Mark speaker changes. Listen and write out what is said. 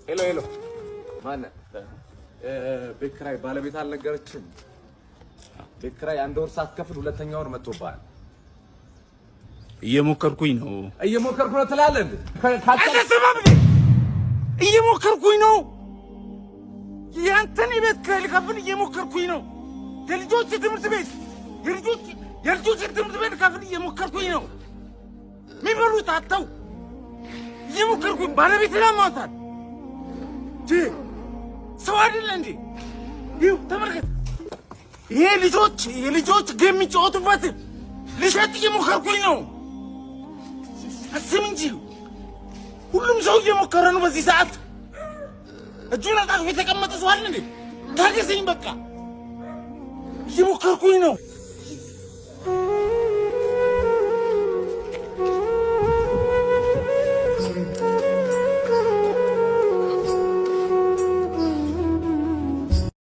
Speaker 1: ሄሎ ማነህ? ቤት ኪራይ ባለቤት አልነገረችም? ቤት ኪራይ አንድ ወር ሳትከፍል ሁለተኛ ወር መጥቶብሃል።
Speaker 2: እየሞከርኩኝ ነው
Speaker 1: ትላለህ እንዴ?
Speaker 2: አትሰማም እንዴ? እየሞከርኩኝ ነው። ያንተን የቤት ኪራይ ልከፍል እየሞከርኩኝ ነው። የልጆች ትምህርት ቤት ልከፍል እየሞከርኩኝ ነው። የሚበሉት አጥተው እየሞከርኩኝ ባለቤት ላማታል ሰው አይደለ እንዴ? ይኸው ተመልከት። ይሄ ልጆች ጌም የሚጫወቱበት ልሸጥ እየሞከርኩኝ ነው። አስብ እንጂ ሁሉም ሰው እየሞከረ ነው በዚህ ሰዓት። እጁን አጣጥፎ የተቀመጠ ሰው አለ እንዴ? ታገሰኝ በቃ። እየሞከርኩኝ ነው።